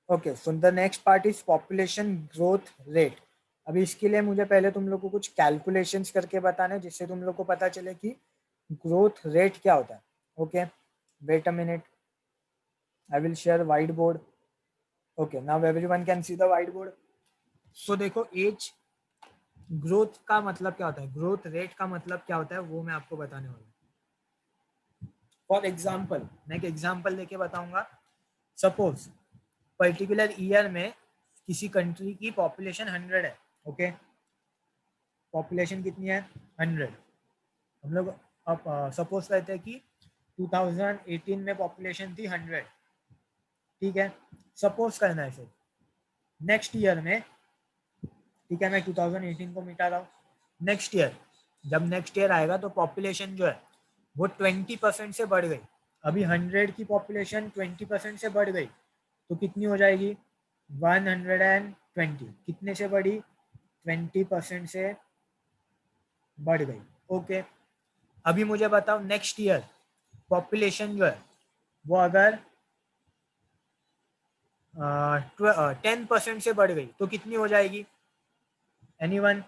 Okay, so the next part is population growth rate. अभी इसके लिए मुझे पहले तुम लोग को कुछ कैलकुलेशंस करके बताना है, जिससे तुम लोग को पता चले कि ग्रोथ रेट क्या होता है। Okay, wait a minute, I will share white board. Okay, now everyone can see the white board. So देखो, एज ग्रोथ का मतलब क्या होता है, ग्रोथ रेट का मतलब क्या होता है, वो मैं आपको बताने वाला हूँ। फॉर एग्जाम्पल, मैं एक एग्जाम्पल लेके बताऊंगा। सपोज पर्टिकुलर ईयर में किसी कंट्री की पॉपुलेशन 100 है। ओके, पॉपुलेशन कितनी है, 100। हम लोग अब सपोज करते हैं कि 2018 में पॉपुलेशन थी 100। ठीक है, सपोज करना है सिर्फ। नेक्स्ट ईयर में, ठीक है, मैं 2018 को मिटा रहा हूँ। नेक्स्ट ईयर, जब नेक्स्ट ईयर आएगा तो पॉपुलेशन जो है वो 20% से बढ़ गई। अभी 100 की पॉपुलेशन 20% से बढ़ गई तो कितनी हो जाएगी, 120। कितने से बढ़ी, 20% से बढ़ गई। ओके, अभी मुझे बताओ नेक्स्ट ईयर पॉपुलेशन जो है वो अगर 10% से बढ़ गई तो कितनी हो जाएगी, एनीवन?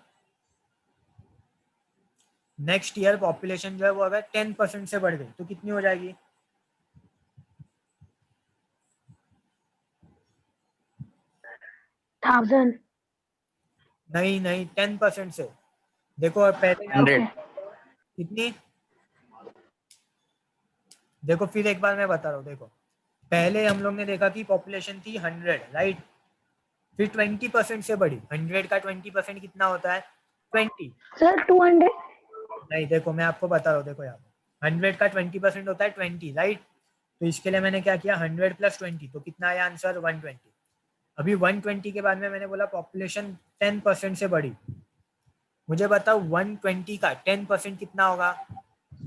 नेक्स्ट ईयर पॉपुलेशन जो है वो अगर 10% से बढ़ गई तो कितनी हो जाएगी, 1000। नहीं नहीं, 10% से। देखो पहले यहाँ 100। कितनी, देखो फिर एक बार मैं बता रहा हूँ। देखो पहले हम लोग ने देखा कि पॉपुलेशन थी 100, राइट। फिर 20% से बढ़ी। 100 का 20% कितना होता है, 20। सर 200। नहीं, देखो मैं आपको बता रहा हूँ। देखो यहाँ पे 100 का 20% होता है 20, राइट। तो इसके लिए मैंने क्या किया, 100 + 20, तो कितना आया आंसर, 120। अभी 120 के बाद में मैंने बोला पॉपुलेशन 10% से बढ़ी। मुझे बताओ 120 का 10% कितना होगा,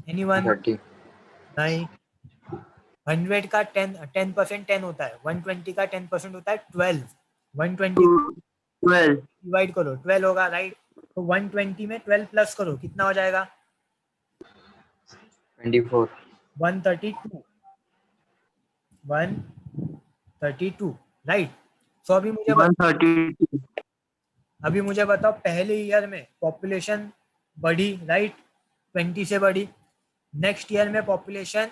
एनीवन? 30। नहीं, 100 का 10% 10 होता है, 120 का 10% होता है 12। 120 12। डिवाइड करो, 12 होगा, राइट। तो 120 में 12 प्लस करो, कितना हो जाएगा, 24। 132। 132, राइट। सो अभी मुझे बताओ पहले ईयर में पॉपुलेशन बढ़ी, राइट, 20 से बढ़ी। नेक्स्ट ईयर में पॉपुलेशन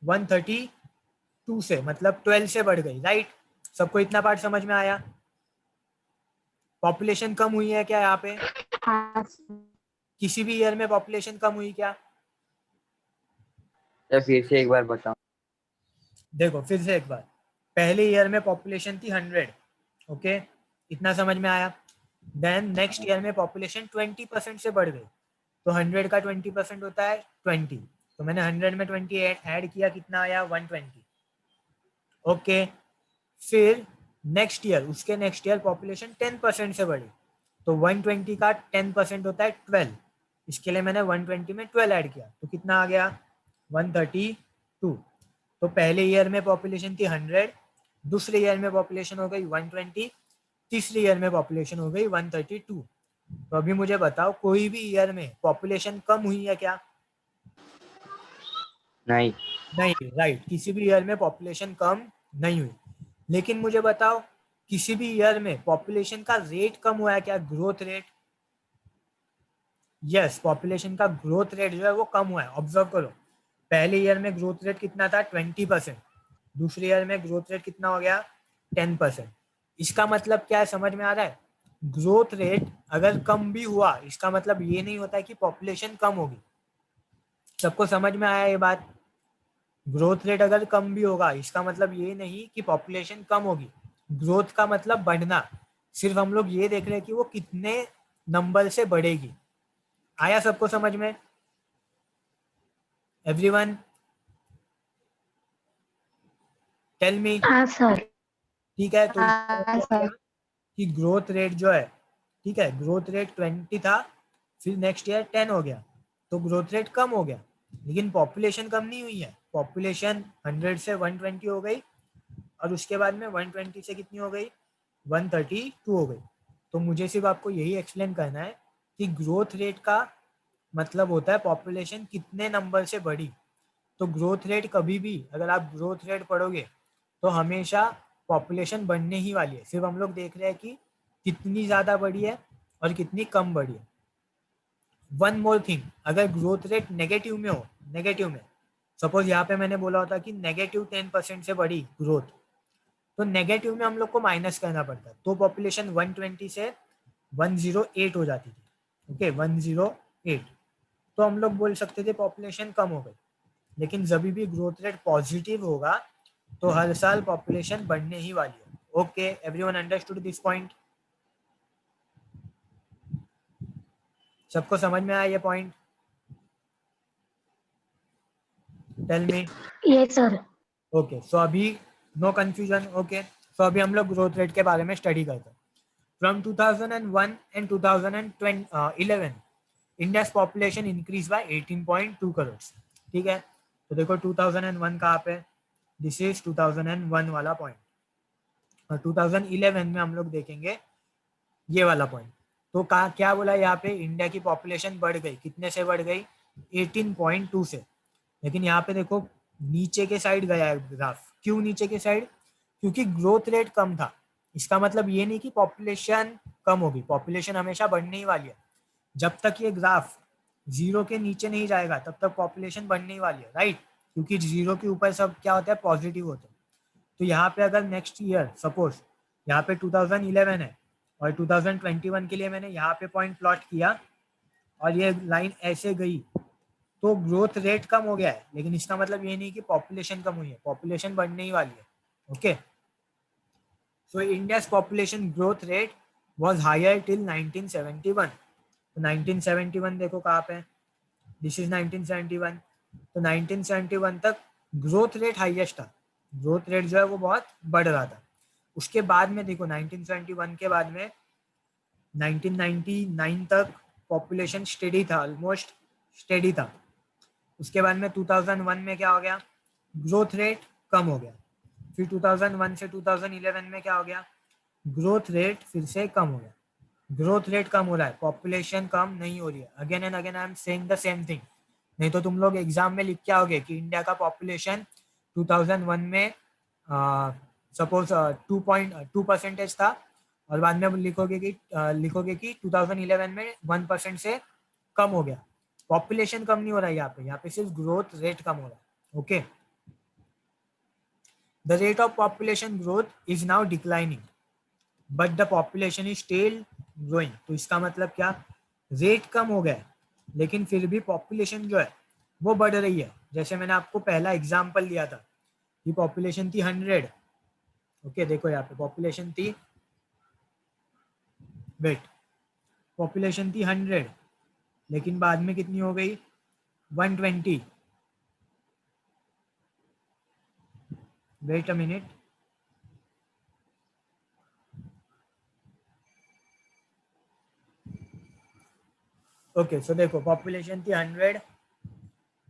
132 से, मतलब 12 से बढ़ गई, राइट। सबको इतना पार्ट समझ में आया? पॉपुलेशन कम हुई है क्या यहाँ पे, हाँ किसी भी ईयर में पॉपुलेशन कम हुई क्या? या फिर से एक बार बताओ। देखो फिर से एक बार, पहले ईयर में पॉपुलेशन थी 100। ओके, इतना समझ में आया? देन नेक्स्ट ईयर में पॉपुलेशन 20% से बढ़ गई। तो 100 का 20% होता है 20। तो मैंने 100 में 20 ऐड किया, कितना आया, 120। ओके, फिर नेक्स्ट ईयर, उसके नेक्स्ट ईयर पॉपुलेशन 10% से बढ़ी। तो 120 का 10% होता है 12। इसके लिए मैंने 120 में 12 ऐड किया, तो कितना आ गया, 132। तो पहले ईयर में पॉपुलेशन थी 100, दूसरे ईयर में पॉपुलेशन हो गई 120, तीसरे ईयर में पॉपुलेशन हो गई 132। तो अभी मुझे बताओ कोई भी ईयर में पॉपुलेशन कम हुई है क्या? नहीं। नहीं, राइट, किसी भी ईयर में पॉपुलेशन कम नहीं हुई। लेकिन मुझे बताओ किसी भी ईयर में पॉपुलेशन का रेट कम हुआ है क्या, ग्रोथ रेट? यस, पॉपुलेशन का ग्रोथ रेट जो है वो कम हुआ है। ऑब्जर्व करो, पहले ईयर में ग्रोथ रेट कितना था, 20%। दूसरे ईयर में ग्रोथ रेट कितना हो गया, 10%। इसका मतलब क्या है, समझ में आ रहा है? ग्रोथ रेट अगर कम भी हुआ, इसका मतलब ये नहीं होता है कि पॉपुलेशन कम होगी। सबको समझ में आया ये बात? ग्रोथ रेट अगर कम भी होगा, इसका मतलब ये नहीं कि पॉपुलेशन कम होगी। ग्रोथ का मतलब बढ़ना। सिर्फ हम लोग ये देख रहे हैं कि वो कितने नंबर से बढ़ेगी। आया सबको समझ में, एवरीवन? Tell me. हाँ सर। ठीक है, तो इसका हाँ मतलब क्या सर। कि ग्रोथ रेट जो है, ठीक है, ग्रोथ रेट 20 था, फिर नेक्स्ट ईयर 10 हो गया, तो ग्रोथ रेट कम हो गया। लेकिन पॉपुलेशन कम नहीं हुई है, पॉपुलेशन 100 से 120 हो गई, और उसके बाद में 120 से कितनी हो गई, 132 हो गई। तो मुझे सिर्फ आपको यही एक्सप्लेन करना है कि ग्रोथ रेट का मतलब होता है पॉपुलेशन कितने नंबर से बढ़ी। तो ग्रोथ रेट कभी भी, अगर आप ग्रोथ रेट पढ़ोगे तो हमेशा पॉपुलेशन बढ़ने ही वाली है, सिर्फ हम लोग देख रहे हैं कि कितनी ज़्यादा बढ़ी है और कितनी कम बढ़ी है। वन मोर थिंग, अगर ग्रोथ रेट नेगेटिव में हो, नेगेटिव में सपोज यहाँ पे मैंने बोला होता कि -10% से बढ़ी ग्रोथ, तो नेगेटिव में हम लोग को माइनस करना पड़ता है, तो पॉपुलेशन 120 से 108 हो जाती थी। ओके 108, तो हम लोग बोल सकते थे पॉपुलेशन कम हो गई। लेकिन जब भी ग्रोथ रेट पॉजिटिव होगा तो हर साल पॉपुलेशन बढ़ने ही वाली है। Okay everyone understood this point? सबको समझ में आया ये point? Tell me. Yes sir. Okay so अभी नो कंफ्यूजन। ओके सो अभी हम लोग ग्रोथ रेट के बारे में स्टडी करते हैं। From 2001 and 2011 India's population increase by 18.2 crore. ठीक है, तो देखो 2001 कहाँ पे, दिस इज 2001 वाला पॉइंट, और 2011 में हम लोग देखेंगे ये वाला पॉइंट। तो कहा क्या बोला यहाँ पे, इंडिया की पॉपुलेशन बढ़ गई, कितने से बढ़ गई, 18.2 से। लेकिन यहाँ पे देखो नीचे के साइड गया है ग्राफ, क्यों नीचे के साइड, क्योंकि ग्रोथ रेट कम था। इसका मतलब ये नहीं कि पॉपुलेशन कम होगी, पॉपुलेशन हमेशा बढ़ने ही वाली है। जब तक ये ग्राफ जीरो के नीचे नहीं जाएगा तब तक पॉपुलेशन बढ़ने ही वाली है, राइट, क्योंकि जीरो के ऊपर सब क्या होता है, पॉजिटिव होता है। तो यहाँ पे अगर नेक्स्ट ईयर सपोज यहाँ पे 2011 है और 2021 के लिए मैंने यहाँ पे पॉइंट प्लॉट किया और ये लाइन ऐसे गई, तो ग्रोथ रेट कम हो गया है, लेकिन इसका मतलब ये नहीं कि पॉपुलेशन कम हुई है, पॉपुलेशन बढ़ने ही वाली है। Okay so India's population growth rate was higher till 1971। तो 1971 देखो कहाँ पे, दिस इज 1971। तो 1971 तक ग्रोथ रेट हाईएस्ट था, ग्रोथ रेट जो है वो बहुत बढ़ रहा था। उसके बाद में देखो 1971 के बाद में 1999 तक पॉपुलेशन स्टेडी था, ऑलमोस्ट स्टेडी था। उसके बाद में 2001 में क्या हो गया, ग्रोथ रेट कम हो गया। फिर 2001 से 2011 में क्या हो गया, ग्रोथ रेट फिर से कम हो गया। ग्रोथ रेट कम हो रहा है, पॉपुलेशन कम नहीं हो रही है। Again and again I am saying the same thing, नहीं तो तुम लोग एग्जाम में लिख के आओगे कि इंडिया का पॉपुलेशन 2001 में सपोज 2.2% था, और बाद में लिखोगे कि 2011 में 1% से कम हो गया। पॉपुलेशन कम नहीं हो रहा है यहाँ पे सिर्फ ग्रोथ रेट कम हो रहा है। Okay the rate of population growth is now declining but the population is still growing. तो इसका मतलब क्या, रेट कम हो गया लेकिन फिर भी पॉपुलेशन जो है वो बढ़ रही है। जैसे मैंने आपको पहला एग्जांपल दिया था कि पॉपुलेशन थी 100। ओके देखो यहाँ पे पॉपुलेशन थी, वेट, पॉपुलेशन थी 100 लेकिन बाद में कितनी हो गई, 120। Wait a minute, okay so देखो पॉपुलेशन थी 100,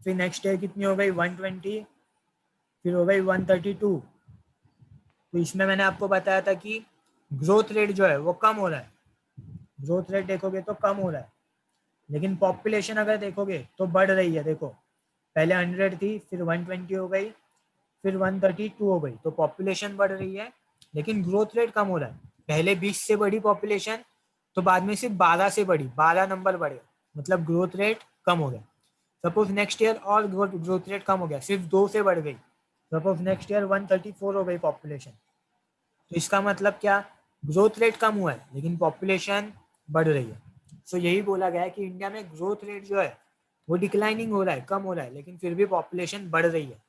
फिर नेक्स्ट ईयर कितनी हो गई 120, फिर हो गई 132। तो इसमें मैंने आपको बताया था कि ग्रोथ रेट जो है वो कम हो रहा है, ग्रोथ रेट देखोगे तो कम हो रहा है, लेकिन पॉपुलेशन अगर देखोगे तो बढ़ रही है। देखो पहले 100 थी, फिर 120 हो गई, फिर 132 हो गई। तो पॉपुलेशन बढ़ रही है लेकिन ग्रोथ रेट कम हो रहा है। पहले 20 से बढ़ी पॉपुलेशन, तो बाद में सिर्फ 12 से बढ़ी, 12 नंबर बढ़े, मतलब ग्रोथ रेट कम हो गया। सपोज नेक्स्ट ईयर और ग्रोथ रेट कम हो गया, सिर्फ 2 से बढ़ गई, सपोज नेक्स्ट ईयर 134 हो गई पॉपुलेशन। तो इसका मतलब क्या, ग्रोथ रेट कम हुआ है लेकिन पॉपुलेशन बढ़ रही है। सो यही बोला गया है कि इंडिया में ग्रोथ रेट जो है वो डिक्लाइनिंग हो रहा है, कम हो रहा है, लेकिन फिर भी पॉपुलेशन बढ़ रही है।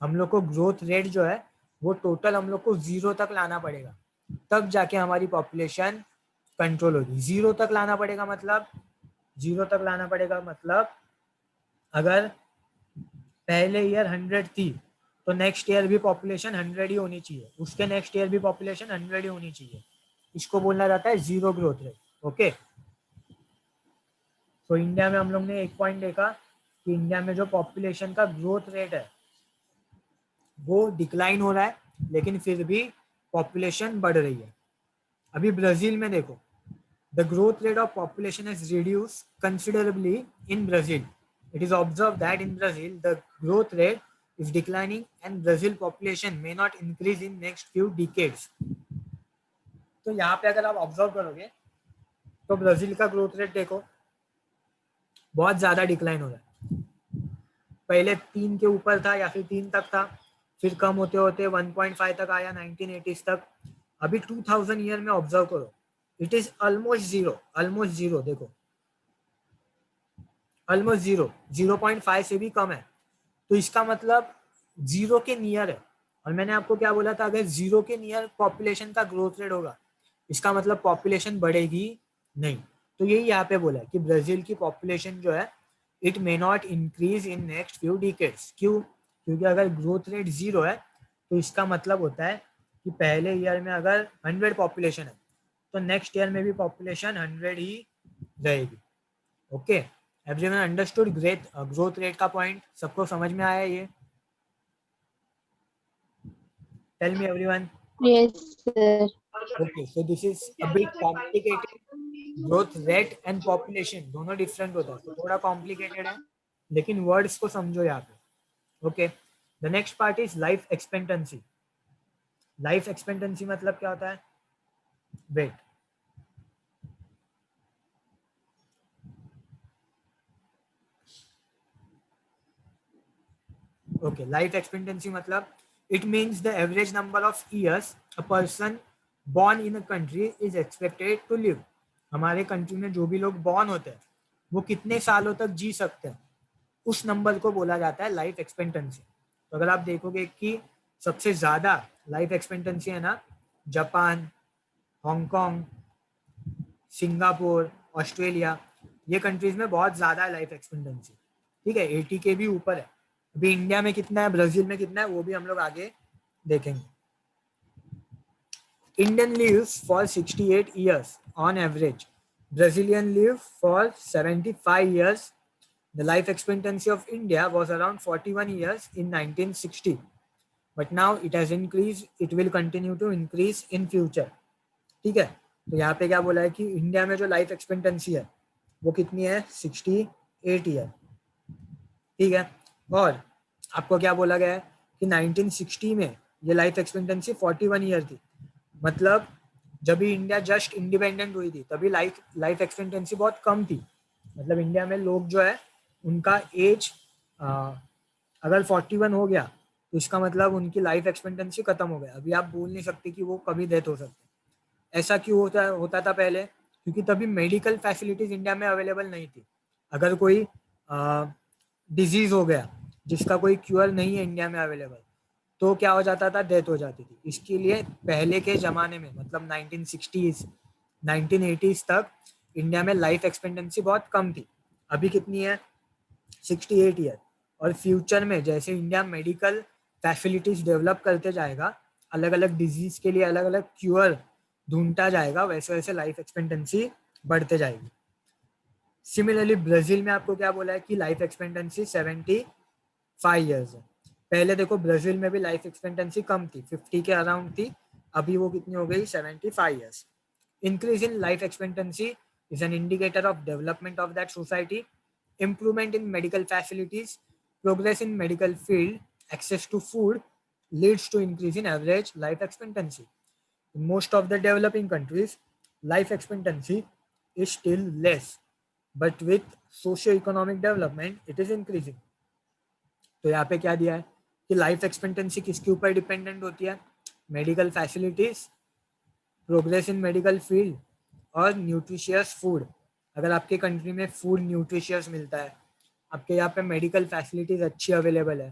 हम लोग को ग्रोथ रेट जो है वो टोटल हम लोग को 0 तक लाना पड़ेगा, तब जाके हमारी पॉपुलेशन कंट्रोल होगी। 0 तक लाना पड़ेगा मतलब, 0 तक लाना पड़ेगा मतलब अगर पहले ईयर 100 थी तो नेक्स्ट ईयर भी पॉपुलेशन 100 ही होनी चाहिए, उसके नेक्स्ट ईयर भी पॉपुलेशन 100 ही होनी चाहिए। इसको बोलना जाता है जीरो ग्रोथ रेट। ओके तो इंडिया में हम लोग ने एक पॉइंट देखा कि इंडिया में जो पॉपुलेशन का ग्रोथ रेट है वो डिक्लाइन हो रहा है, लेकिन फिर भी पॉपुलेशन बढ़ रही है। अभी ब्राजील में देखो, the growth rate of population has reduced considerably in Brazil. It is observed that in Brazil, the growth rate is declining and Brazil population may not increase in next few decades. तो यहाँ पे अगर आप observe करोगे तो Brazil का growth rate देखो बहुत ज्यादा डिक्लाइन हो रहा है। पहले 3 के ऊपर था या फिर 3 तक था, फिर कम होते होते 1.5 तक आया 1980s तक। अभी 2000 ईयर में ऑब्जर्व करो, इट इज ऑलमोस्ट जीरो। देखो ऑलमोस्ट जीरो, 0.5 से भी कम है। तो इसका मतलब जीरो के नियर है। और मैंने आपको क्या बोला था, अगर जीरो के नियर पॉपुलेशन का ग्रोथ रेट होगा इसका मतलब पॉपुलेशन बढ़ेगी नहीं। तो यही यहाँ पे बोला है कि ब्राजील की पॉपुलेशन जो है it may not increase in next few decades. क्यों? क्योंकि अगर ग्रोथ रेट जीरो है तो इसका मतलब होता है कि पहले ईयर में अगर 100 पॉपुलेशन है तो नेक्स्ट ईयर में भी पॉपुलेशन 100 ही रहेगी। Okay, everyone understood growth rate का पॉइंट? सबको समझ में आया ये? Tell me everyone. Yes, sir. Okay, so this is a bit complicated. Growth rate and population दोनों डिफरेंट होता है, तो थोड़ा कॉम्प्लिकेटेड है, लेकिन वर्ड्स को समझो यहाँ पे। Okay, the next part is life expectancy. Life expectancy मतलब क्या होता है? वेट। ओके, लाइफ एक्सपेक्टेंसी मतलब it means the average number of years a person born in a country is expected to live। हमारे कंट्री में जो भी लोग बॉर्न होते हैं वो कितने सालों तक जी सकते हैं, उस नंबर को बोला जाता है लाइफ एक्सपेक्टेंसी। तो अगर आप देखोगे कि सबसे ज्यादा लाइफ एक्सपेक्टेंसी है ना जापान, हांगकांग, सिंगापुर, ऑस्ट्रेलिया, ये कंट्रीज में बहुत ज्यादा है लाइफ एक्सपेक्टेंसी। ठीक है, 80 के भी ऊपर है। अभी इंडिया में कितना है, ब्राजील में कितना है, वो भी हम लोग आगे देखेंगे। Indian lives for 68 years on average. Brazilian live for 75 years. The life expectancy of India was around 41 years in 1960. But now it has increased. It will continue to increase in future. ठीक है, तो यहाँ पे क्या बोला है कि India में जो लाइफ एक्सपेक्टेंसी है वो कितनी है? 68 ईयर। ठीक है, और आपको क्या बोला गया है कि 1960 में ये लाइफ एक्सपेक्टेंसी 41 ईयर थी। मतलब जब भी इंडिया जस्ट इंडिपेंडेंट हुई थी तभी लाइफ एक्सपेक्टेंसी बहुत कम थी। मतलब इंडिया में लोग जो है उनका एज अगर 41 हो गया तो इसका मतलब उनकी लाइफ एक्सपेक्टेंसी खत्म हो गया। अभी आप बोल नहीं सकते कि वो कभी डेथ हो सकती। ऐसा क्यों होता था पहले? क्योंकि तभी मेडिकल फैसिलिटीज इंडिया में अवेलेबल नहीं थी। अगर कोई डिजीज हो गया जिसका कोई क्योर नहीं है इंडिया में अवेलेबल, तो क्या हो जाता था? डेथ हो जाती थी। इसके लिए पहले के ज़माने में मतलब 1960s 1980s तक इंडिया में लाइफ एक्सपेक्टेंसी बहुत कम थी। अभी कितनी है? 68 ईयर। और फ्यूचर में जैसे इंडिया मेडिकल फैसिलिटीज डेवलप करते जाएगा, अलग अलग डिजीज के लिए अलग अलग क्योर ढूंढता जाएगा, वैसे वैसे लाइफ एक्सपेक्टेंसी बढ़ते जाएगी। सिमिलरली ब्राजील में आपको क्या बोला है कि लाइफ एक्सपेक्टेंसी 75 ईयर्स है। पहले देखो ब्राजील में भी लाइफ एक्सपेक्टेंसी कम थी, 50 के अराउंड थी। अभी वो कितनी हो गई? 75 years. Increase in life expectancy is an indicator of development of that society, improvement in medical facilities, progress in medical field, access to food leads to increase in average life expectancy. In most of the developing countries, life expectancy is still less, but with socio-economic development, it is increasing. तो यहाँ पे क्या दिया है कि life expectancy किसके ऊपर dependent होती है? Medical facilities, progress in medical field और न्यूट्रिशियस फूड। अगर आपके कंट्री में फूड न्यूट्रिशियस मिलता है, आपके यहाँ पे मेडिकल फैसिलिटीज अच्छी अवेलेबल है,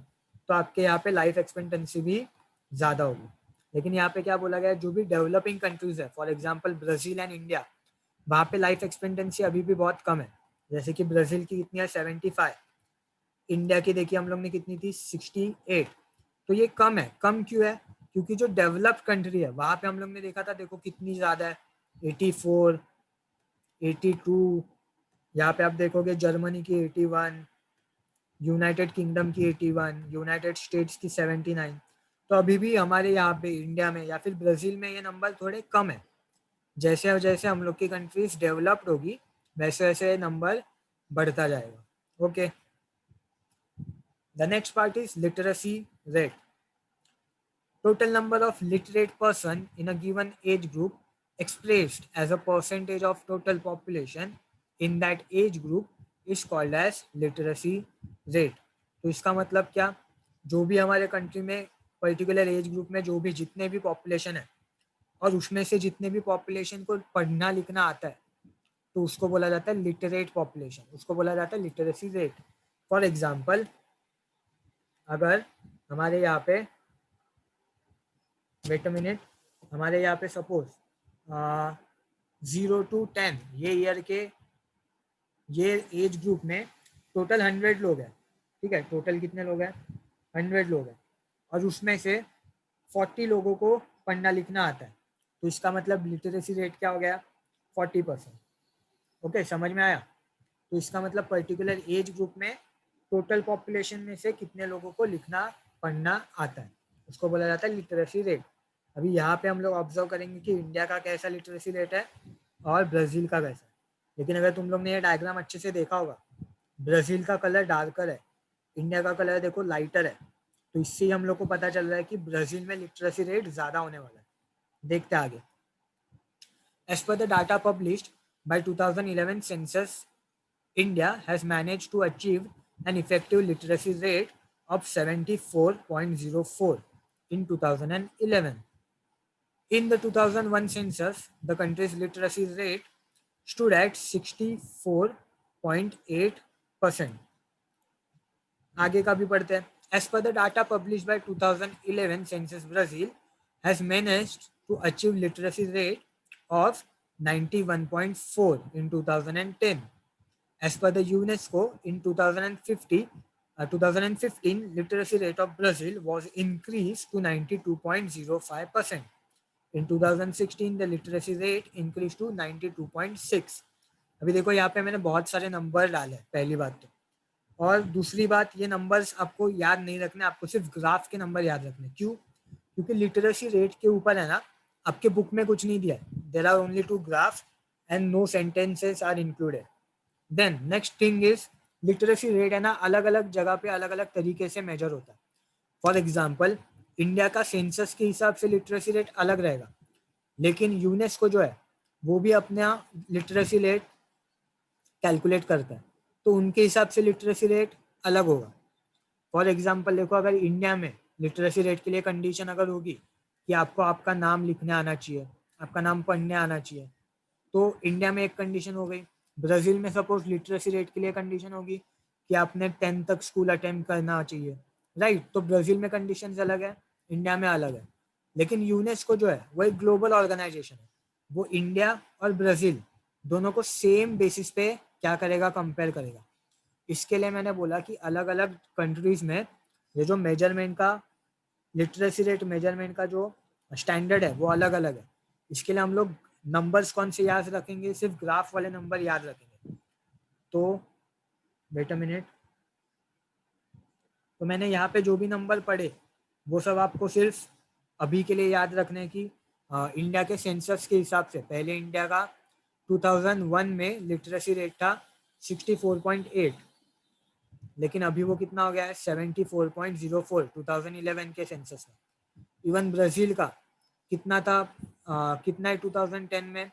तो आपके यहाँ पे लाइफ एक्सपेक्टेंसी भी ज़्यादा होगी। लेकिन यहाँ पे क्या बोला गया है, जो भी डेवलपिंग कंट्रीज है, for example Brazil and India, वहाँ पे लाइफ एक्सपेक्टेंसी अभी भी बहुत कम है। जैसे कि ब्राज़ील की कितनी है? 75। इंडिया की देखिए हम लोग ने कितनी थी? 68। तो ये कम है। कम क्यों है? क्योंकि जो डेवलप्ड कंट्री है वहां पे हम लोग ने देखा था, देखो कितनी ज्यादा है, 84, 82। यहाँ पे आप देखोगे जर्मनी की 81, यूनाइटेड किंगडम की 81, यूनाइटेड स्टेट्स की 79। तो अभी भी हमारे यहाँ पे इंडिया में या फिर ब्राजील में ये नंबर थोड़े कम है। जैसे जैसे हम लोग की कंट्रीज डेवलप्ड होगी वैसे वैसे नंबर बढ़ता जाएगा। Okay, The next part is literacy rate. Total number of literate person in a given age group expressed as a percentage of total population in that age group is called as literacy rate. तो इसका मतलब क्या, जो भी हमारे country में particular age group में जो भी जितने भी पॉपुलेशन है और उसमें से जितने भी पॉपुलेशन को पढ़ना लिखना आता है तो उसको बोला जाता है लिटरेट पॉपुलेशन, उसको बोला जाता है लिटरेसी रेट. फॉर एग्जाम्पल, अगर हमारे यहाँ पे वेट अ मिनट, हमारे यहाँ पे सपोज 0 to 10 ये ईयर के ये एज ग्रुप में टोटल 100 लोग हैं. ठीक है, टोटल कितने लोग हैं? 100 लोग हैं और उसमें से 40 लोगों को पढ़ना लिखना आता है. तो इसका मतलब लिटरेसी रेट क्या हो गया? 40%. ओके, समझ में आया? तो इसका मतलब पर्टिकुलर एज ग्रुप में टोटल पॉपुलेशन में से कितने लोगों को लिखना पढ़ना आता है, उसको बोला जाता है लिटरेसी रेट. अभी यहाँ पे हम लोग ऑब्जर्व करेंगे कि इंडिया का कैसा लिटरेसी रेट है और ब्राज़ील का कैसा. लेकिन अगर तुम लोग ने ये डायग्राम अच्छे से देखा होगा, ब्राज़ील का कलर डार्कर है, इंडिया का कलर देखो लाइटर है. तो इससे हम लोग को पता चल रहा है कि ब्राज़ील में लिटरेसी रेट ज़्यादा होने वाला है. देखते हैं आगे. As per the data published by 2011 census, India has managed to achieve an effective literacy rate of 74.04 in 2011. In the 2001 census, the country's literacy rate stood at 64.8%. आगे का भी पढ़ते हैं. As per the data published by 2011 census, Brazil has managed to achieve literacy rate of 91.4 in 2010. As per the UNESCO, in 2015, literacy rate of Brazil was increased to 92.05%. In 2016, the literacy rate increased to 92.6. अभी देखो यहाँ पे मैंने बहुत सारे number डाले. पहली बात तो, और दूसरी बात, ये नंबर्स आपको याद नहीं रखने, आपको सिर्फ ग्राफ के नंबर याद रखने. क्यों? क्योंकि लिटरेसी रेट के ऊपर है ना, आपके बुक में कुछ नहीं दिया है. There are only 2 graphs and no sentences are included. Then next thing is literacy rate है ना, अलग अलग जगह पे अलग अलग तरीके से मेजर होता है. फॉर एग्जाम्पल, इंडिया का सेंसस के हिसाब से लिटरेसी रेट अलग रहेगा, लेकिन यूनेस्को जो है वो भी अपना लिटरेसी रेट कैलकुलेट करता है, तो उनके हिसाब से लिटरेसी रेट अलग होगा. फॉर एग्जाम्पल देखो, अगर इंडिया में लिटरेसी रेट के लिए कंडीशन अगर होगी कि आपको आपका नाम लिखने आना चाहिए, आपका नाम पढ़ने आना चाहिए, तो इंडिया में एक कंडीशन हो गई. ब्राज़ील में सपोज लिटरेसी रेट के लिए कंडीशन होगी कि आपने 10 तक स्कूल अटेम्प्ट करना चाहिए, राइट. तो ब्राज़ील में कंडीशंस अलग है, इंडिया में अलग है. लेकिन यूनेस्को जो है वो एक ग्लोबल ऑर्गेनाइजेशन है, वो इंडिया और ब्राज़ील दोनों को सेम बेसिस पे क्या करेगा? कंपेयर करेगा. इसके लिए मैंने बोला कि अलग अलग कंट्रीज में ये जो मेजरमेंट का लिटरेसी रेट मेजरमेंट का जो स्टैंडर्ड है वो अलग अलग है. इसके लिए हम लोग नंबर्स कौन से याद रखेंगे? सिर्फ ग्राफ वाले नंबर याद रखेंगे. तो वेट अ मिनट, तो मैंने यहाँ पे जो भी नंबर पढ़े वो सब आपको सिर्फ अभी के लिए याद रखने की. इंडिया के सेंसस के हिसाब से पहले इंडिया का 2001 में लिटरेसी रेट था 64.8, लेकिन अभी वो कितना हो गया है? 74.04 2011 के सेंसस में. इवन ब्राज़ील का कितना था? कितना है 2010 में?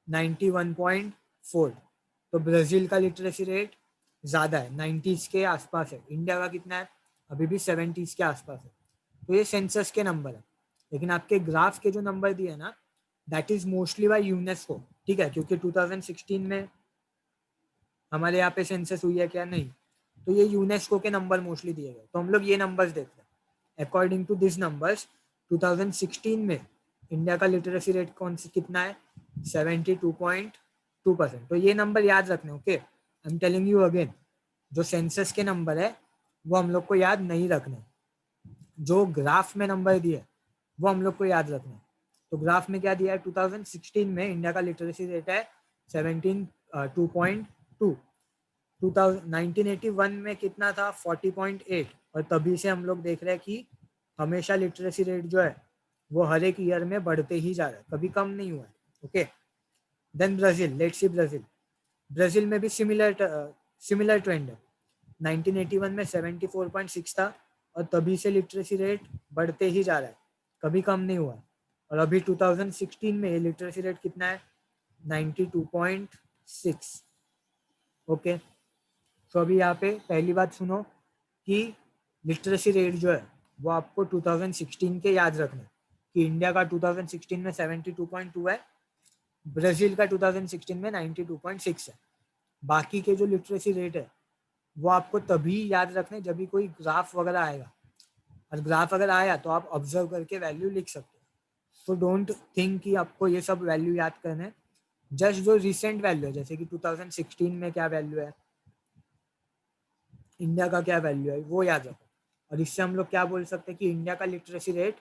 91.4. तो ब्राज़ील का लिटरेसी रेट ज़्यादा है, 90s के आसपास है. इंडिया का कितना है? अभी भी 70s के आसपास है. तो ये सेंसस के नंबर है. लेकिन आपके ग्राफ के जो नंबर दिए है ना, that is mostly by UNESCO. ठीक है, क्योंकि 2016 में हमारे यहाँ पे सेंसस हुई है क्या? नहीं. तो ये यूनेस्को के नंबर मोस्टली दिए गए. तो हम लोग ये नंबर्स देखते हैं. अकॉर्डिंग टू दिस नंबर्स 2016 में इंडिया का लिटरेसी रेट कौन सी कितना है? 72.2%. तो ये नंबर याद रखने. Okay, I am telling you again, जो सेंसस के नंबर है वो हम लोग को याद नहीं रखने, जो ग्राफ में नंबर दिए वो हम लोग को याद रखना. तो ग्राफ में क्या दिया है? 2016 में इंडिया का लिटरेसी रेट है 2.2. 1981 में कितना था? 40.8. और तभी से हम लोग देख रहे हैं कि हमेशा लिटरेसी रेट जो है वो हर एक ईयर में बढ़ते ही जा रहा है, कभी कम नहीं हुआ है. Okay, then Brazil. Let's see Brazil. Brazil में भी सिमिलर ट्रेंड है. 1981 में 74.6 था और तभी से लिटरेसी रेट बढ़ते ही जा रहा है, कभी कम नहीं हुआ। और अभी 2016 में ये लिटरेसी रेट कितना है, 92.6। ओके, तो अभी यहाँ पे पहली बात सुनो कि लिटरेसी रेट जो है वो आपको 2016 के याद रखना है कि इंडिया का 2016 में 72.2 है, ब्राजील का 2016 में 92.6 है। बाकी के जो लिटरेसी रेट है वो आपको तभी याद रखना है जब भी कोई ग्राफ वगैरह आएगा, और ग्राफ अगर आया तो आप ऑब्जर्व करके वैल्यू लिख सकते हो। तो डोंट थिंक कि आपको ये सब वैल्यू याद करना है, जस्ट जो रिसेंट वैल्यू है, जैसे कि 2016 में क्या वैल्यू है, इंडिया का क्या वैल्यू है, वो याद रखो। और इससे हम लोग क्या बोल सकते हैं कि इंडिया का लिटरेसी रेट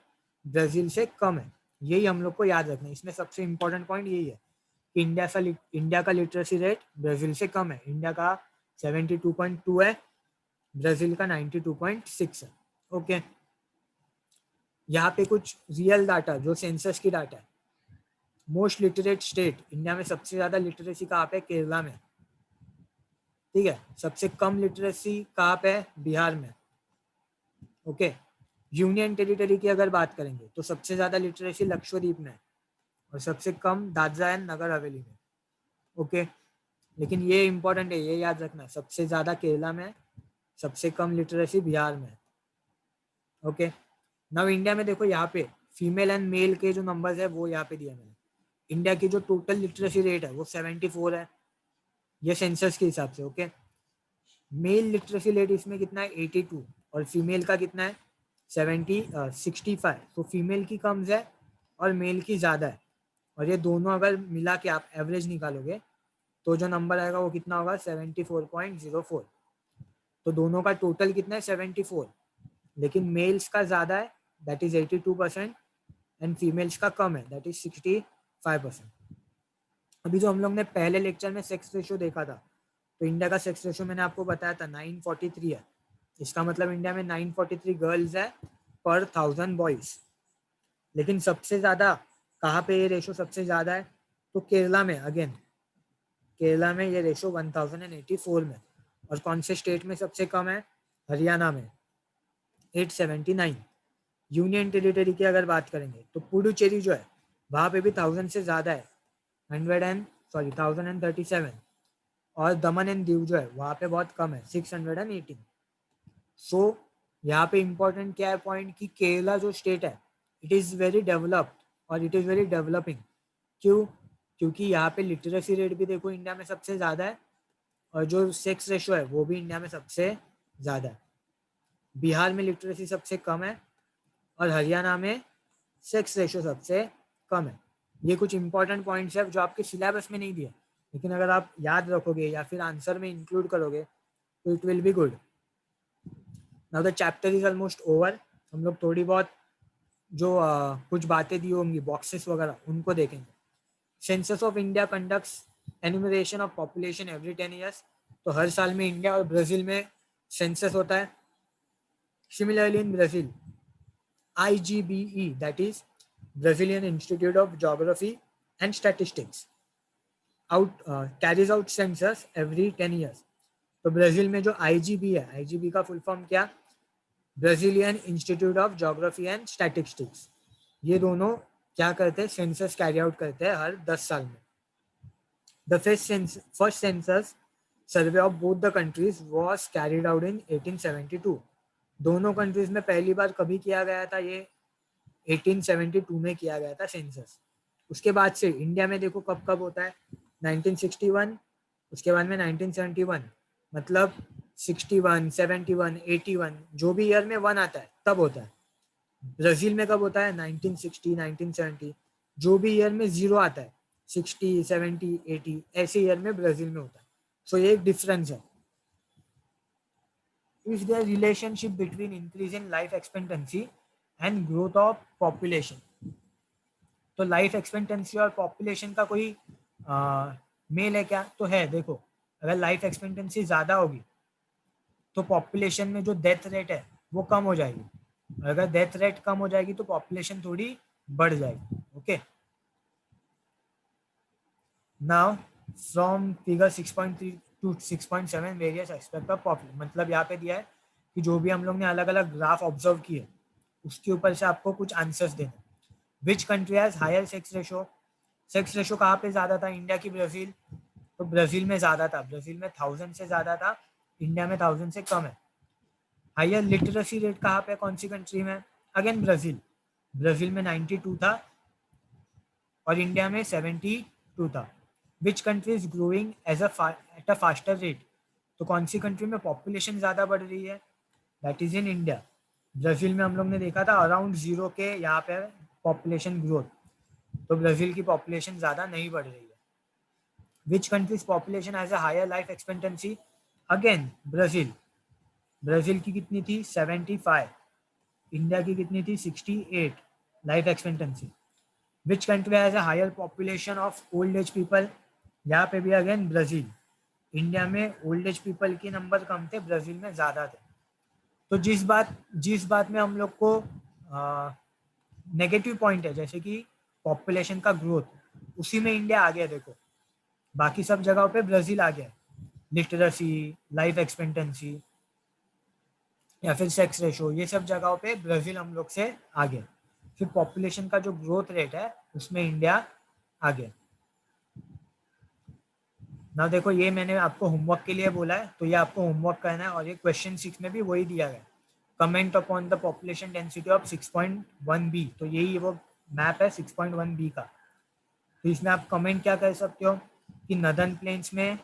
ब्राजील से कम है, यही हम लोग को याद रखना है। इसमें सबसे इंपॉर्टेंट पॉइंट यही है कि इंडिया का लिटरेसी रेट ब्राजील से कम है। इंडिया का 72.2 है, ब्राजील का 92.6 है। ओके, यहाँ पे कुछ रियल डाटा जो सेंसस की डाटा है। मोस्ट लिटरेट स्टेट इंडिया में सबसे ज्यादा लिटरेसी कहाँ पे, केरला में। ठीक है, सबसे कम लिटरेसी कहाँ पे है, बिहार में। ओके, यूनियन टेरिटरी की अगर बात करेंगे तो सबसे ज्यादा लिटरेसी लक्षद्वीप में है और सबसे कम दादरा एंड नगर हवेली में। ओके, लेकिन ये इंपॉर्टेंट है, ये याद रखना, सबसे ज्यादा केरला में, सबसे कम लिटरेसी बिहार में। ओके, नाउ इंडिया में देखो, यहाँ पे फीमेल एंड मेल के जो नंबर्स है वो यहाँ पे दिया मैंने। इंडिया की जो टोटल लिटरेसी रेट है वो 74 है, ये सेंसस के हिसाब से। ओके, मेल लिटरेसी रेट इसमें कितना है, 82, और फीमेल का कितना है, 65। तो फीमेल की कम है और मेल की ज़्यादा है, और ये दोनों अगर मिला के आप एवरेज निकालोगे तो जो नंबर आएगा वो कितना होगा, 74.04। तो दोनों का टोटल कितना है, 74, लेकिन मेल्स का ज़्यादा है, दैट इज 82%, एंड फीमेल्स का कम है, दैट इज 65%। अभी जो हम लोग ने पहले लेक्चर में सेक्स रेशियो देखा था, तो इंडिया का सेक्स रेशियो मैंने आपको बताया था 943 है। इसका मतलब इंडिया में 943 गर्ल्स है पर 1000 बॉयज। लेकिन सबसे ज्यादा कहाँ पे ये रेशो सबसे ज्यादा है, तो केरला में। अगेन केरला में ये रेशो 1084 में। और कौन से स्टेट में सबसे कम है, हरियाणा में 879। यूनियन टेरिटरी की अगर बात करेंगे तो पुडुचेरी जो है वहाँ पे भी 1000 से ज्यादा है, 1037। और दमन एंड दीव जो है वहाँ पे बहुत कम है, 618। सो यहाँ पे इम्पोर्टेंट क्या है पॉइंट, कि केरला जो स्टेट है इट इज़ वेरी डेवलप्ड और इट इज़ वेरी डेवलपिंग। क्यों, क्योंकि यहाँ पे लिटरेसी रेट भी देखो इंडिया में सबसे ज़्यादा है, और जो सेक्स रेशो है वो भी इंडिया में सबसे ज़्यादा है। बिहार में लिटरेसी सबसे कम है और हरियाणा में सेक्स रेशो सबसे कम है। ये कुछ इंपॉर्टेंट पॉइंट्स है जो आपके सिलेबस में नहीं दिए, लेकिन अगर आप याद रखोगे या फिर आंसर में इंक्लूड करोगे तो it will be good. Now the chapter is almost over. हम लोग थोड़ी बहुत जो कुछ बातें दी होंगी बॉक्सेस वगैरह उनको देखेंगे। Census of India conducts enumeration of population every 10 years. तो हर साल में इंडिया और ब्राजील में सेंसस होता है। Similarly in Brazil IGBE, that is Brazilian Institute of Geography and Statistics, carries out census every 10 years. तो ब्राजील में जो IGB है, IGB का फुल फॉर्म क्या, Brazilian institute of geography and statistics. ये दोनों क्या करते हैं, सेंसस कैरी आउट करते हैं हर 10 साल में। The first census survey of both the countries was carried out in 1872। दोनों कंट्रीज में पहली बार कभी किया गया था, ये 1872 में किया गया था सेंसस। उसके बाद से इंडिया में देखो कब कब होता है, 1961, उसके बाद में 1971, मतलब 61, 71, 81, जो भी ईयर में 1 आता है तब होता है। ब्राजील में कब होता है, 1960, 1970, जो भी ईयर में 0 आता है, 60, 70, 80, ऐसे ईयर में ब्राजील में होता है। सो ये एक डिफरेंस है। Is their relationship between increase in life expectancy and growth of population. तो लाइफ एक्सपेक्टेंसी और पॉपुलेशन का कोई मेल है क्या, तो है। देखो, अगर लाइफ एक्सपेक्टेंसी ज़्यादा होगी तो पॉपुलेशन में जो डेथ रेट है वो कम हो जाएगी, और अगर डेथ रेट कम हो जाएगी तो पॉपुलेशन थोड़ी बढ़ जाएगी। Okay, now from figure 6.2 to 6.7 various aspect of population. मतलब यहाँ पे दिया है कि जो भी हम लोग ने अलग अलग ग्राफ ऑब्जर्व किए उसके ऊपर से आपको कुछ आंसर्स देने। Which country has higher sex ratio? Sex ratio कहाँ पे ज्यादा था, इंडिया की ब्राजील? तो ब्राजील में ज्यादा था, ब्राजील में 1000 से ज्यादा था, इंडिया में 1000 से कम है। हायर लिटरेसी रेट कहाँ पे, कौन सी कंट्री में? अगेन ब्राजील, ब्राजील में 92 था और इंडिया में 72 था। Which country is growing at a faster rate? तो कौन सी कंट्री में पॉपुलेशन ज्यादा बढ़ रही है? That is in India. Brazil में हम लोग ने देखा था अराउंड 0 के यहाँ पे पॉपुलेशन ग्रोथ, तो ब्राजील की पॉपुलेशन ज्यादा नहीं बढ़ रही है। Which countries population has a higher life expectancy? Again Brazil, Brazil की कितनी थी 75, इंडिया की कितनी थी 68 life expectancy. Which country has a higher population of old age people? यहाँ पे भी अगेन ब्राजील, इंडिया में ओल्ड एज पीपल के नंबर कम थे, ब्राजील में ज्यादा थे। तो जिस बात में हम लोग को नेगेटिव पॉइंट है जैसे कि पॉपुलेशन का ग्रोथ, उसी में इंडिया आ गया। देखो बाकी सब जगहों पे ब्राजील आ गया, लिटरेसी, लाइफ एक्सपेक्टेंसी या फिर सेक्स रेशो, ये सब जगहों पे ब्राजील हम लोग से आगे। फिर पॉपुलेशन का जो ग्रोथ रेट है उसमें इंडिया आगे। ना देखो ये मैंने आपको होमवर्क के लिए बोला है, तो ये आपको होमवर्क करना है और ये क्वेश्चन 6 में भी वही दिया गया है। Comment upon the population density of 6.1 B, तो यही वो मैप है 6.1 बी का। तो इसमें आप कमेंट क्या कर सकते हो कि नदर्न प्लेन्स में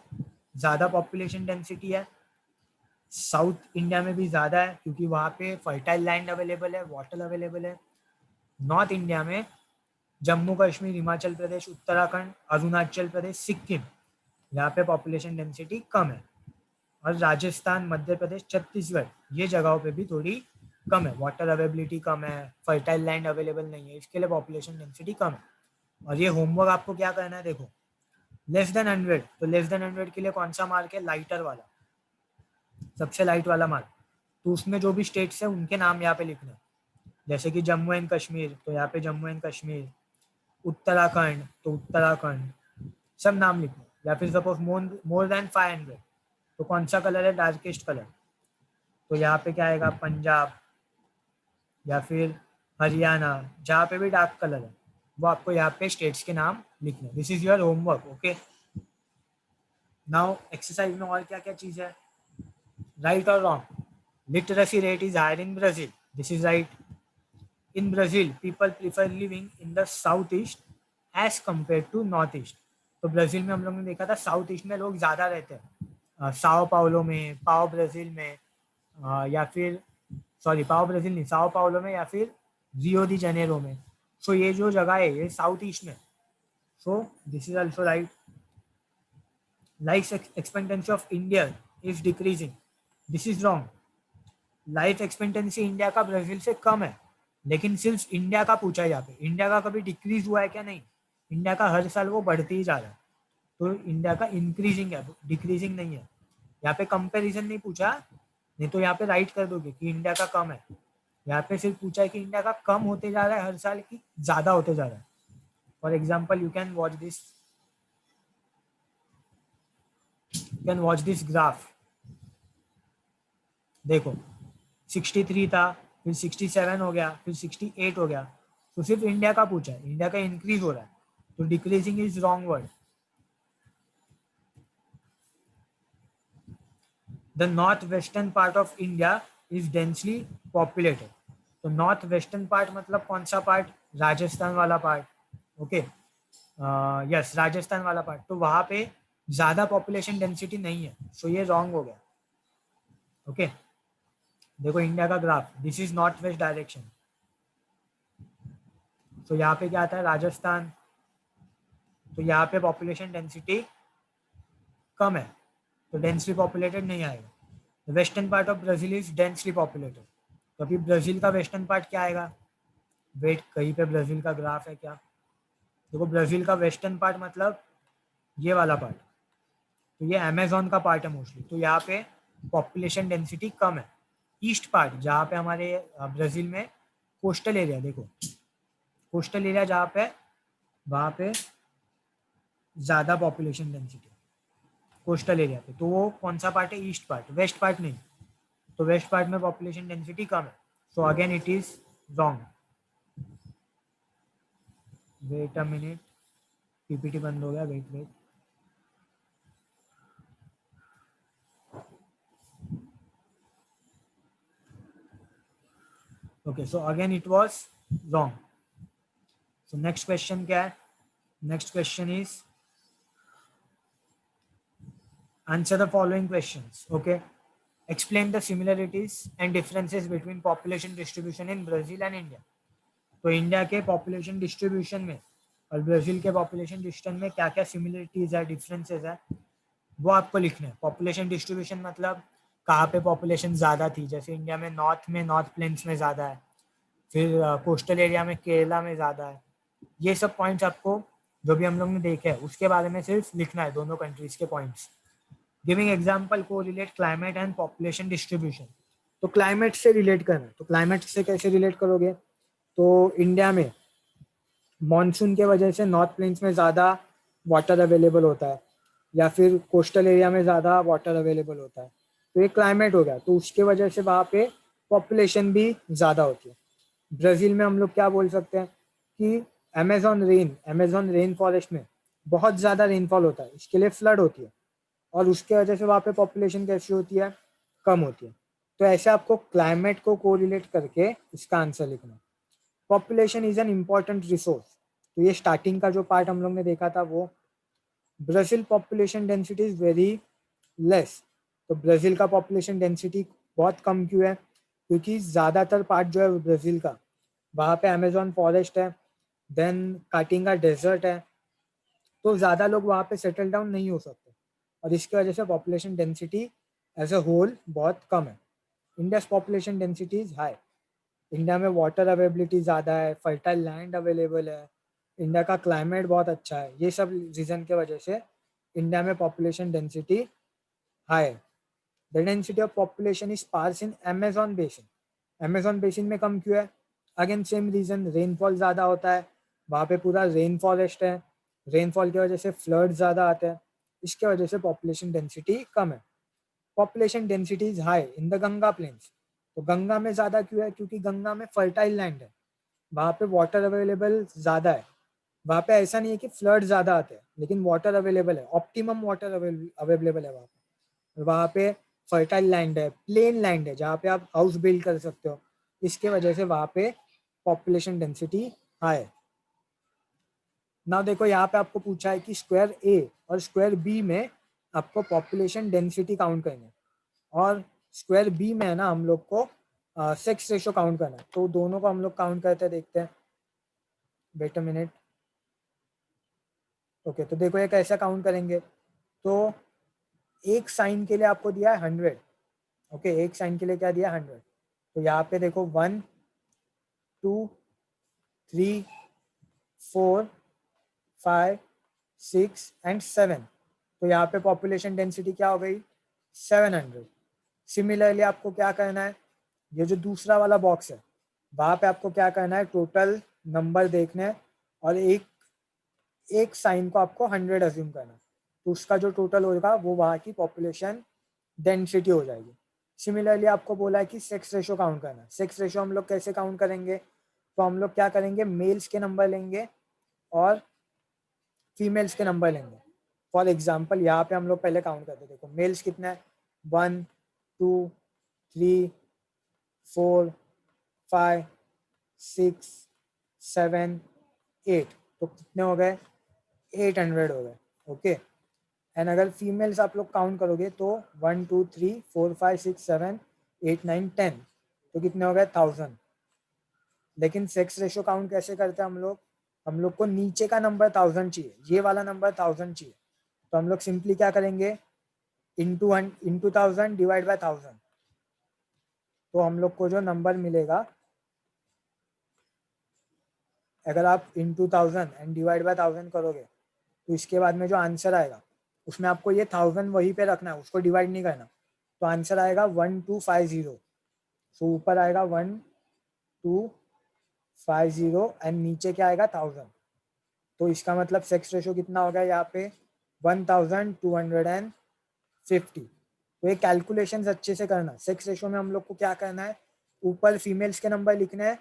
ज़्यादा पॉपुलेशन डेंसिटी है, साउथ इंडिया में भी ज़्यादा है क्योंकि वहाँ पे फर्टाइल लैंड अवेलेबल है, वाटर अवेलेबल है। नॉर्थ इंडिया में जम्मू कश्मीर, हिमाचल प्रदेश, उत्तराखंड, अरुणाचल प्रदेश, सिक्किम, यहाँ पे पॉपुलेशन डेंसिटी कम है। और राजस्थान, मध्य प्रदेश, छत्तीसगढ़, ये जगहों पे भी थोड़ी कम है, वाटर अवेलेबिलिटी कम है, फर्टाइल लैंड अवेलेबल नहीं है, इसके लिए पॉपुलेशन डेंसिटी कम है। और ये होमवर्क आपको क्या करना है, देखो लेस देन 100, तो लेस देन 100 के लिए कौन सा मार्क है, लाइटर वाला, सबसे लाइट वाला मार्क। तो उसमें जो भी स्टेट्स है उनके नाम यहाँ पे लिखना, जैसे कि जम्मू एंड कश्मीर, तो यहाँ पे जम्मू एंड कश्मीर, उत्तराखंड तो उत्तराखंड, सब नाम लिखना। या फिर सपोज मोर देन 500, तो कौन सा कलर है, डार्केस्ट कलर, तो यहाँ पे क्या आएगा, पंजाब या फिर हरियाणा, जहाँ पे भी डार्क कलर है वो आपको यहाँ पे स्टेट्स के नाम लिखने। This is your homework, okay. Now exercise में और क्या क्या चीज है, राइट और wrong. Literacy rate is higher in Brazil, this is right. In Brazil people prefer living in the south east as compare to north east. तो Brazil में हम लोग ने देखा था साउथ ईस्ट में लोग ज्यादा रहते हैं, साओ पाउलो में, पाओ ब्राजील में, या फिर सॉरी पाओ ब्राजील नहीं, साओ पाउलो में या फिर रियो दी जेनेरो में। सो ये जो जगह है ये साउथ ईस्ट में, so this is also right. Life expectancy of India is decreasing, this is wrong. Life expectancy India का ब्राजील से कम है, लेकिन सिर्फ इंडिया का पूछा है यहाँ पे, इंडिया का कभी डिक्रीज हुआ है क्या, नहीं। इंडिया का हर साल वो बढ़ते ही जा रहा है, तो इंडिया का इंक्रीजिंग है, डिक्रीजिंग नहीं है। यहाँ पे कंपैरिजन नहीं पूछा, नहीं तो यहाँ पे राइट कर दोगे कि इंडिया का कम है। यहाँ पे सिर्फ पूछा है कि इंडिया का कम होते जा रहा है हर साल की ज्यादा होते जा रहा है। For example you can watch this graph, देखो 63 था, फिर 67 हो गया, फिर 68 हो गया। तो सिर्फ इंडिया का पूछा है, इंडिया का इंक्रीज हो रहा है, तो decreasing is wrong word. The north western part of India is densely populated. तो नॉर्थ वेस्टर्न पार्ट मतलब कौन सा पार्ट, राजस्थान वाला पार्ट, ओके, यस राजस्थान वाला पार्ट, तो वहां पे ज्यादा पॉपुलेशन डेंसिटी नहीं है, सो ये रॉन्ग हो गया, ओके। देखो इंडिया का graph, this is north west direction, तो यहाँ पे क्या आता है, राजस्थान, तो यहाँ पे पॉपुलेशन डेंसिटी कम है, तो डेंसली पॉपुलेटेड नहीं आएगा। Western part of Brazil is densely populated, तो अभी ब्राजील का वेस्टर्न पार्ट क्या आएगा, वेट कहीं पे ब्राजील का ग्राफ है क्या, देखो ब्राजील का वेस्टर्न पार्ट मतलब ये वाला पार्ट, तो ये अमेजोन का पार्ट है मोस्टली, तो यहाँ पे पॉपुलेशन डेंसिटी कम है। ईस्ट पार्ट जहाँ पे हमारे ब्राजील में कोस्टल एरिया, देखो कोस्टल एरिया जहाँ पे, वहाँ पे ज्यादा पॉपुलेशन डेंसिटी, कोस्टल एरिया पे, तो वो कौन सा पार्ट है, ईस्ट पार्ट, वेस्ट पार्ट नहीं, तो वेस्ट पार्ट में पॉपुलेशन डेंसिटी कम है, so again it is wrong. Wait a minute, PPT बंद हो गया, wait wait. Okay, so again it was wrong. So next question क्या है, next question is answer the following questions. Okay, explain the similarities and differences between population distribution in Brazil and India. तो India के population distribution में और Brazil के population distribution में क्या क्या सिमिलरिटीज है, डिफरेंसेस है, वो आपको लिखना है। पॉपुलेशन डिस्ट्रीब्यूशन मतलब कहाँ पे पॉपुलेशन ज़्यादा थी, जैसे इंडिया में नॉर्थ प्लेन्स में ज़्यादा है, फिर कोस्टल एरिया में केरला में ज़्यादा है। ये सब पॉइंट्स आपको जो भी हम लोग ने देखे हैं उसके बारे में सिर्फ लिखना है, दोनों कंट्रीज के पॉइंट्स। गिविंग एग्जाम्पल को relate climate and population distribution, तो क्लाइमेट से रिलेट करना है, तो क्लाइमेट से कैसे रिलेट करोगे, तो इंडिया में मॉनसून के वजह से नॉर्थ प्लेन्स में ज़्यादा वाटर अवेलेबल होता है, या फिर कोस्टल एरिया में ज़्यादा वाटर अवेलेबल होता है, तो ये क्लाइमेट हो गया, तो उसके वजह से वहाँ पे पॉपुलेशन भी ज़्यादा होती है। ब्राज़ील में हम लोग क्या बोल सकते हैं कि अमेजोन रेन फॉरेस्ट में बहुत ज़्यादा रेनफॉल होता है, इसके लिए फ्लड होती है, और उसके वजह से वहाँ पे पॉपुलेशन कैसी होती है, कम होती है। तो ऐसे आपको क्लाइमेट को कोरिलेट करके इसका आंसर लिखना है। Population is an important resource, तो ये स्टार्टिंग का जो पार्ट हम लोग ने देखा था वो। Brazil population density is very less, तो ब्राज़ील का पॉपुलेशन डेंसिटी बहुत कम क्यों है, क्योंकि ज़्यादातर पार्ट जो है ब्राज़ील का वहाँ पे अमेजोन फॉरेस्ट है, देन काटिंगा डेजर्ट है, तो ज़्यादा लोग वहाँ पे सेटल डाउन नहीं हो सकते, और इसकी वजह से population density as a whole बहुत कम है। India population density is high, India में वाटर अवेलेबिलिटी ज़्यादा है, फर्टाइल लैंड अवेलेबल है, इंडिया का क्लाइमेट बहुत अच्छा है, ये सब रीज़न के वजह से इंडिया में पॉपुलेशन डेंसिटी हाई है। The density of population is sparse in Amazon basin, Amazon basin में कम क्यों है, अगेन सेम रीज़न, रेनफॉल ज़्यादा होता है, वहाँ पे पूरा रेन फॉरेस्ट है, रेनफॉल की वजह से फ्लड ज़्यादा आते हैं, इसके वजह से पॉपुलेशन डेंसिटी कम है। Population density is high in the Ganga plains, तो गंगा में ज़्यादा क्यों है, क्योंकि गंगा में फर्टाइल लैंड है, वहाँ पे वाटर अवेलेबल ज़्यादा है, वहाँ पे ऐसा नहीं है कि फ्लड ज़्यादा आते हैं, लेकिन वाटर अवेलेबल है, ऑप्टिमम वाटर अवेलेबल है वहाँ पे, वहाँ पे फर्टाइल लैंड है, प्लेन लैंड है जहाँ पे आप हाउस बिल्ड कर सकते हो, इसके वजह से वहाँ पे पॉपुलेशन डेंसिटी हाई है। ना देखो यहाँ पे आपको पूछा है कि स्क्वायर ए और स्क्वायर बी में आपको पॉपुलेशन डेंसिटी काउंट करना है, और स्क्वायर बी में है ना हम लोग को सेक्स रेशो काउंट करना है, तो दोनों को हम लोग काउंट करते देखते हैं। Wait a minute. ओके, तो देखो ये कैसे काउंट करेंगे, तो एक साइन के लिए आपको दिया है 100। ओके, एक साइन के लिए क्या दिया, 100, तो यहाँ पे देखो 1 2 3 4 5 6 एंड 7, तो यहाँ पे पॉपुलेशन डेंसिटी क्या हो गई, 700। सिमिलरली आपको क्या करना है, ये जो दूसरा वाला बॉक्स है वहाँ पे आपको क्या करना है, टोटल नंबर देखने हैं, और एक साइन को आपको 100 अज्यूम करना है, तो उसका जो टोटल होगा वो वहाँ की पॉपुलेशन डेंसिटी हो जाएगी। सिमिलरली आपको बोला है कि सेक्स रेशो काउंट करना है, सेक्स रेशो हम लोग कैसे काउंट करेंगे, तो हम लोग क्या करेंगे, मेल्स के नंबर लेंगे और फीमेल्स के नंबर लेंगे। फॉर एग्जाम्पल यहाँ पे हम लोग पहले काउंट करते, देखो मेल्स कितने हैं, 1 2 3 4 5 6 7 8, तो कितने हो गए, 800 हो गए। ओके, एंड अगर फीमेल्स आप लोग काउंट करोगे तो 1 2 3 4 5 6 7 8 9 10, तो कितने हो गए, 1000। लेकिन सेक्स रेशो काउंट कैसे करते हैं हम लोग को नीचे का नंबर 1000 चाहिए, ये वाला नंबर 1000 चाहिए, तो हम लोग सिंपली क्या करेंगे, इंटू 1000 डिवाइड बाय 1000, तो हम लोग को जो नंबर मिलेगा, अगर आप इंटू 1000 एंड डिवाइड बाय 1000 करोगे तो इसके बाद में जो आंसर आएगा उसमें आपको ये 1000 वहीं पे रखना है, उसको डिवाइड नहीं करना, तो आंसर आएगा 1250। सो ऊपर आएगा 1250 एंड नीचे क्या आएगा, 1000, तो इसका मतलब सेक्स रेशो कितना हो गया यहाँ पे, 1250 50। तो ये कैलकुलेशंस अच्छे से करना। सेक्स रेशियो में हम लोग को क्या करना है, ऊपर फीमेल्स के नंबर लिखने हैं,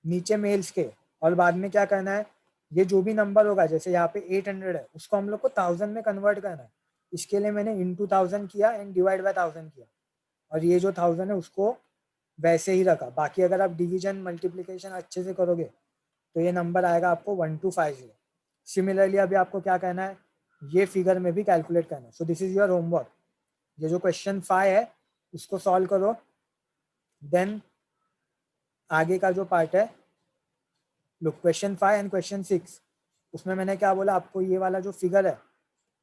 नीचे मेल्स के, और बाद में क्या करना है, ये जो भी नंबर होगा, जैसे यहाँ पे 800 है, उसको हम लोग को 1000 में कन्वर्ट करना है। इसके लिए मैंने इंटू 1000 किया एंड डिवाइड बाय 1000 किया, और ये जो 1000 है उसको वैसे ही रखा। बाकी अगर आप डिवीजन मल्टीप्लिकेशन अच्छे से करोगे तो ये नंबर आएगा आपको 1250। सिमिलरली अभी आपको क्या करना है, ये फिगर में भी कैलकुलेट करना है। So this is your homework. ये जो क्वेश्चन 5 है उसको सॉल्व करो, देन आगे का जो पार्ट है, लुक क्वेश्चन 5 एंड क्वेश्चन 6, उसमें मैंने क्या बोला, आपको ये वाला जो फिगर है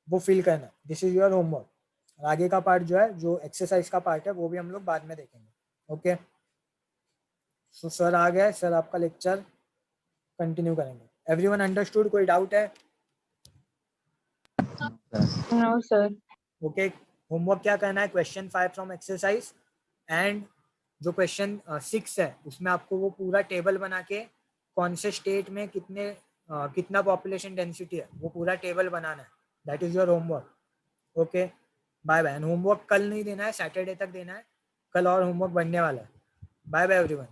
वो फिल करना है। This is your homework. और आगे का पार्ट जो है, जो एक्सरसाइज का पार्ट है, वो भी हम लोग बाद में देखेंगे। ओके, सो सर आ गए, सर आपका लेक्चर कंटिन्यू करेंगे। Everyone understood? कोई डाउट है? No sir. ओके, होमवर्क क्या करना है, क्वेश्चन 5 फ्रॉम एक्सरसाइज एंड जो क्वेश्चन 6 है उसमें आपको वो पूरा टेबल बना के कौन से स्टेट में कितना पॉपुलेशन डेंसिटी है वो पूरा टेबल बनाना है। That is your homework. Okay, bye bye. Homework कल नहीं देना है, सैटरडे तक देना है। कल और होमवर्क बनने वाला है। Bye bye everyone.